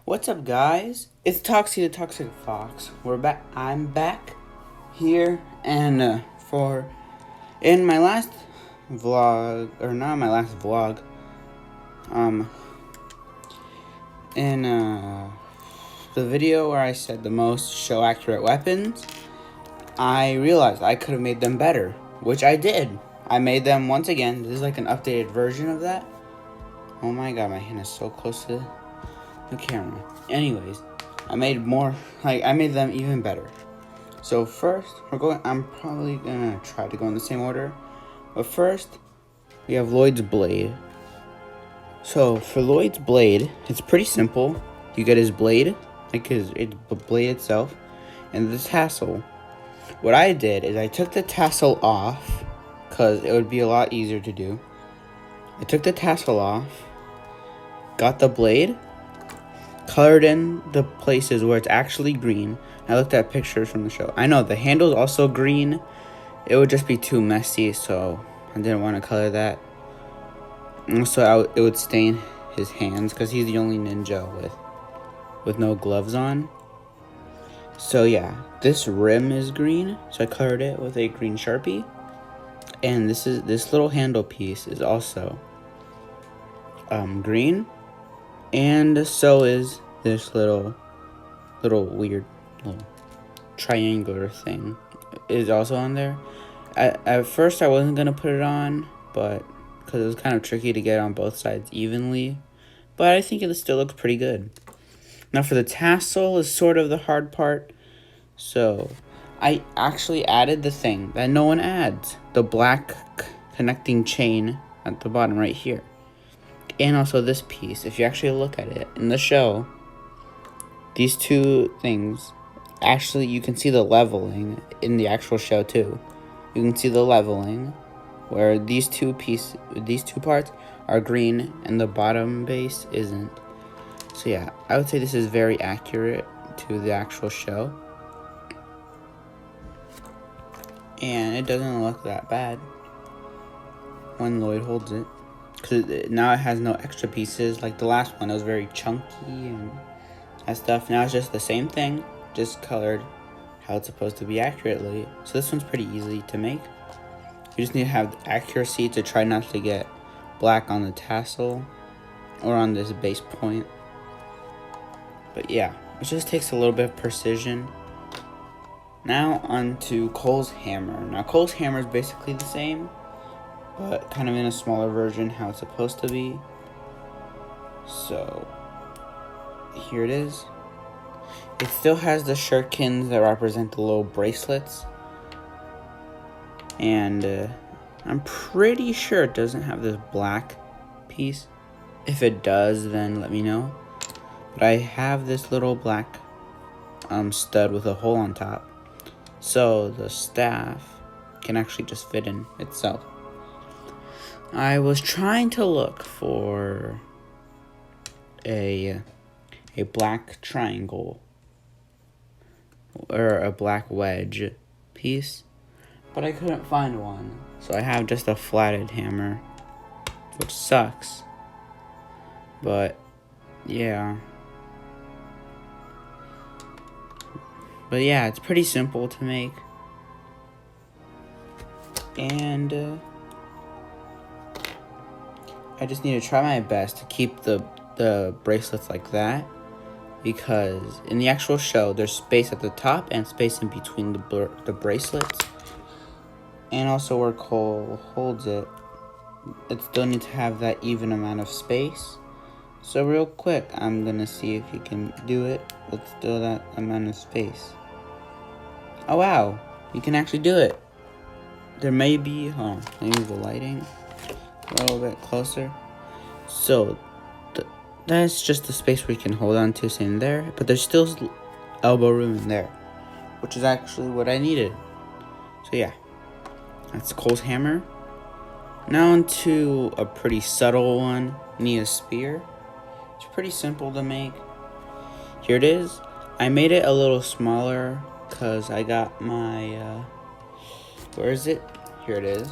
What's up, guys? It's Toxie the Toxic Fox. We're back. I'm back here, and for in my last vlog, or not my last vlog, in the video where I said the most show accurate weapons, I realized I could have made them better, which I did. I made them once again. This is like an updated version of that. Oh my god, my hand is so close to the camera. Anyways, I made them even better. So first, I'm probably gonna try to go in the same order. But first, we have Lloyd's blade. So for Lloyd's blade, it's pretty simple. You get his blade, the blade itself, and the tassel. What I did is I took the tassel off, because it would be a lot easier to do. I took the tassel off, got the blade, colored in the places where it's actually green. I looked at pictures from the show. I know the handle's also green. It would just be too messy, so I didn't want to color that. Also, it would stain his hands because he's the only ninja with no gloves on. So yeah, this rim is green, so I colored it with a green Sharpie. And this little handle piece is also green, and so is this little weird little triangular thing is also on there. At first I wasn't gonna put it on, but because it was kind of tricky to get on both sides evenly, but I think it still looks pretty good. Now for the tassel is sort of the hard part, so I actually added the thing that no one adds, the black connecting chain at the bottom right here. And also this piece, if you actually look at it in the show, these two things, actually you can see the leveling in the actual show too. You can see the leveling where these two parts are green and the bottom base isn't. So yeah, I would say this is very accurate to the actual show. And it doesn't look that bad when Lloyd holds it, because now it has no extra pieces like the last one. It was very chunky and that stuff. Now it's just the same thing, just colored how it's supposed to be accurately. So this one's pretty easy to make. You just need to have the accuracy to try not to get black on the tassel or on this base point. But yeah, it just takes a little bit of precision. Now onto Cole's hammer. Now Cole's hammer is basically the same, but kind of in a smaller version, how it's supposed to be. So here it is. It still has the shurikens that represent the little bracelets, and I'm pretty sure it doesn't have this black piece. If it does, then let me know. But I have this little black stud with a hole on top, so the staff can actually just fit in itself. I was trying to look for a black triangle or a black wedge piece, but I couldn't find one. So I have just a flatted hammer, which sucks. But yeah. But yeah, it's pretty simple to make. And I just need to try my best to keep the bracelets like that, because in the actual show there's space at the top and space in between the bracelets, and also where Cole holds it, it still needs to have that even amount of space. So real quick, I'm gonna see if you can do it with still that amount of space. Oh wow, you can actually do it. There may be, let me move the lighting a little bit closer. So that's just the space where you can hold on to in there, but there's still elbow room in there, which is actually what I needed. So yeah, that's Cole's hammer. Now onto a pretty subtle one, Neospear. It's pretty simple to make. Here it is. I made it a little smaller because I got my, where is it? Here it is.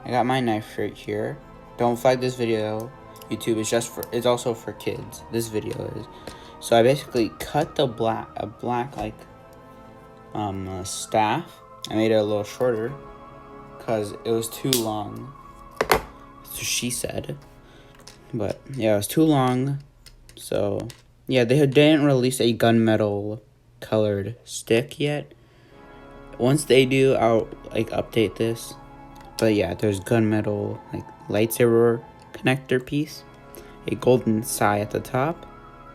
I got my knife right here. don't flag this video. YouTube is it's also for kids. This video is. So I basically cut a black like staff. I made it a little shorter because it was too long. So she said. But yeah, it was too long. So yeah, they didn't release a gunmetal colored stick yet. Once they do, I'll like update this. But yeah, there's gunmetal like lightsaber connector piece, a golden sai at the top,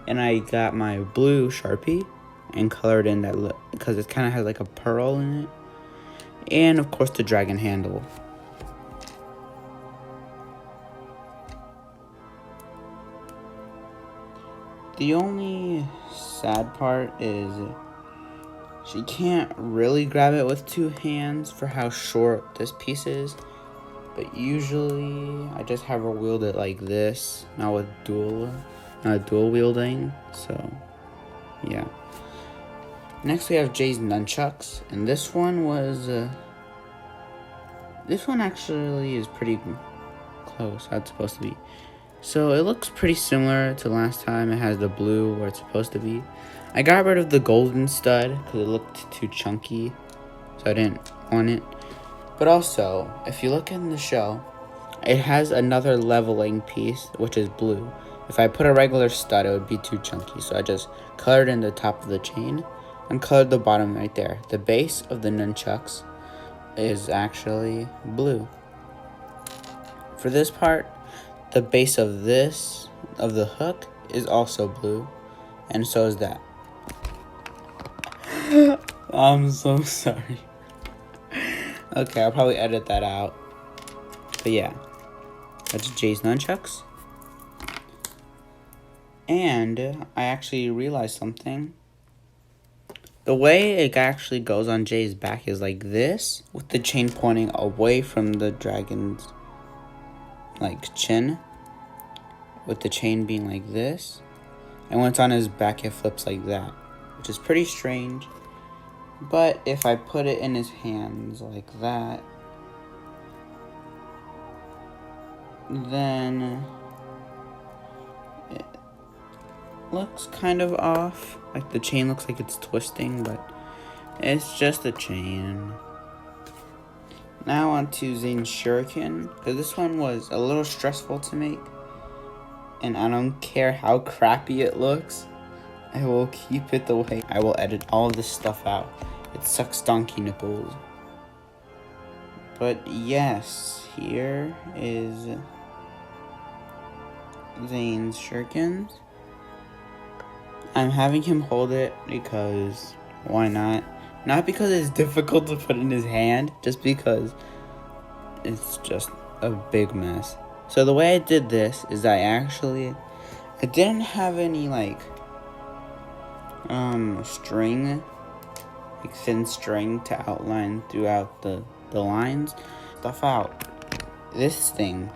and I got my blue Sharpie and colored in that because it kind of has like a pearl in it, and of course the dragon handle. The only sad part is she can't really grab it with two hands for how short this piece is. But usually I just have her wield it like this, not with dual wielding. So yeah. Next we have Jay's Nunchucks, and this one actually is pretty close how it's supposed to be. So it looks pretty similar to last time. It has the blue where it's supposed to be. I got rid of the golden stud because it looked too chunky, so I didn't want it. But also, if you look in the shell, it has another leveling piece, which is blue. If I put a regular stud, it would be too chunky, so I just colored in the top of the chain and colored the bottom right there. The base of the nunchucks is actually blue. For this part, the base of the hook is also blue, and so is that. I'm so sorry. Okay, I'll probably edit that out. But yeah, that's Jay's Nunchucks. And I actually realized something. The way it actually goes on Jay's back is like this, with the chain pointing away from the dragon's like chin, with the chain being like this. And when it's on his back, it flips like that, which is pretty strange. But if I put it in his hands like that, then it looks kind of off. Like the chain looks like it's twisting, but it's just a chain. Now on to Zayn's Shuriken, because this one was a little stressful to make. And I don't care how crappy it looks. I will keep it the way. I will edit all of this stuff out. It sucks donkey nipples. But yes, here is Zayn's Shurikens. I'm having him hold it because why not? Not because it's difficult to put in his hand, just because it's just a big mess. So the way I did this is I didn't have any like string, like thin string to outline throughout the lines. Stuff out. This thing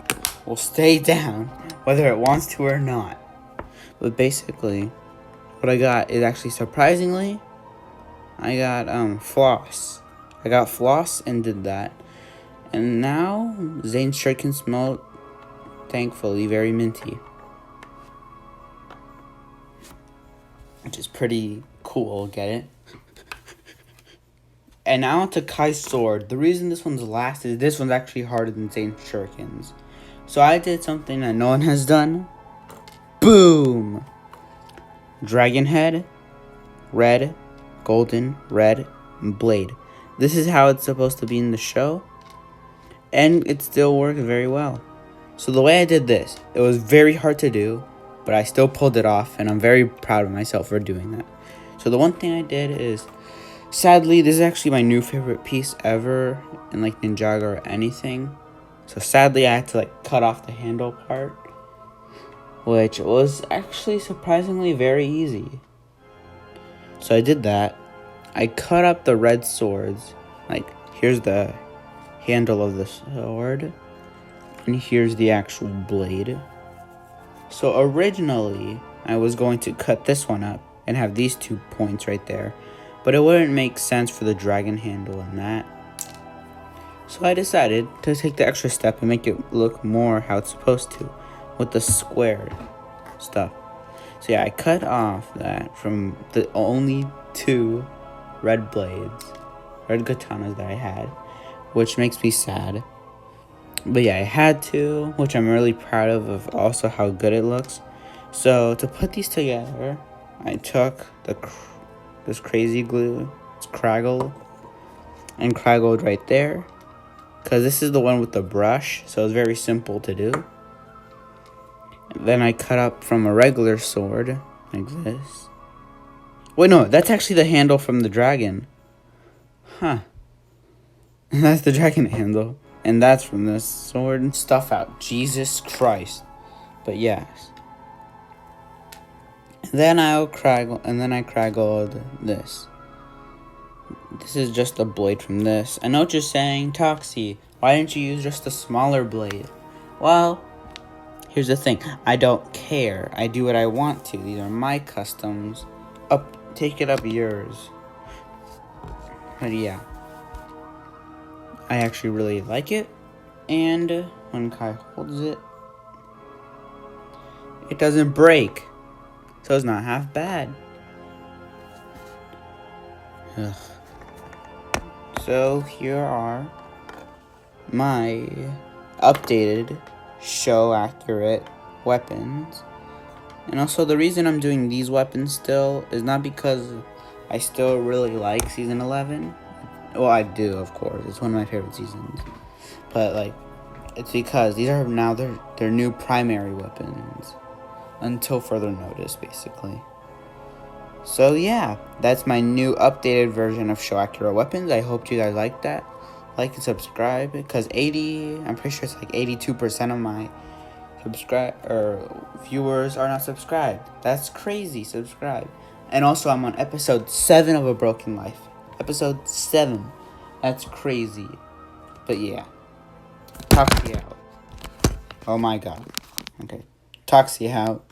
will stay down whether it wants to or not. But basically, what I got is actually surprisingly, I got floss. I got floss and did that. And now Zayn's shirt can smell, thankfully, very minty. Which is pretty cool, get it? And now onto Kai's sword. The reason this one's last is this one's actually harder than Zayn's shurikens. So I did something that no one has done. Boom! Dragon head, red, golden, red, and blade. This is how it's supposed to be in the show. And it still worked very well. So the way I did this, it was very hard to do, but I still pulled it off, and I'm very proud of myself for doing that. So the one thing I did is, sadly, this is actually my new favorite piece ever in like Ninjago or anything. So sadly, I had to like cut off the handle part, which was actually surprisingly very easy. So I did that. I cut up the red swords. Like, here's the handle of the sword, and here's the actual blade. So originally, I was going to cut this one up and have these 2 points right there, but it wouldn't make sense for the dragon handle and that. So I decided to take the extra step and make it look more how it's supposed to, with the squared stuff. So yeah, I cut off that from the only 2 red blades, red katanas that I had, which makes me sad. But yeah, I had to, which I'm really proud of also how good it looks. So to put these together, I took this crazy glue, it's Craggle, and craggled right there. Because this is the one with the brush, so it's very simple to do. And then I cut up from a regular sword, like this. Wait, no, that's actually the handle from the dragon. Huh. That's the dragon handle. And that's from this sword and stuff out. Jesus Christ. But yes. Then I craggled this. This is just a blade from this. I know what you're saying, Toxie. Why didn't you use just a smaller blade? Well, here's the thing. I don't care. I do what I want to. These are my customs. Take it up yours. But yeah. I actually really like it. And when Kai holds it, it doesn't break. So it's not half bad. Ugh. So here are my updated show accurate weapons. And also the reason I'm doing these weapons still is not because I still really like season 11. Well, I do, of course. It's one of my favorite seasons. But like, it's because these are now their new primary weapons until further notice, basically. So yeah, that's my new updated version of show accurate weapons. I hope you guys like that. Like and subscribe, because I'm pretty sure it's like 82% of my viewers are not subscribed. That's crazy. Subscribe. And also I'm on episode 7 of A Broken Life. Episode 7. That's crazy. But yeah. Toxie out. Oh my god. Okay. Toxie out.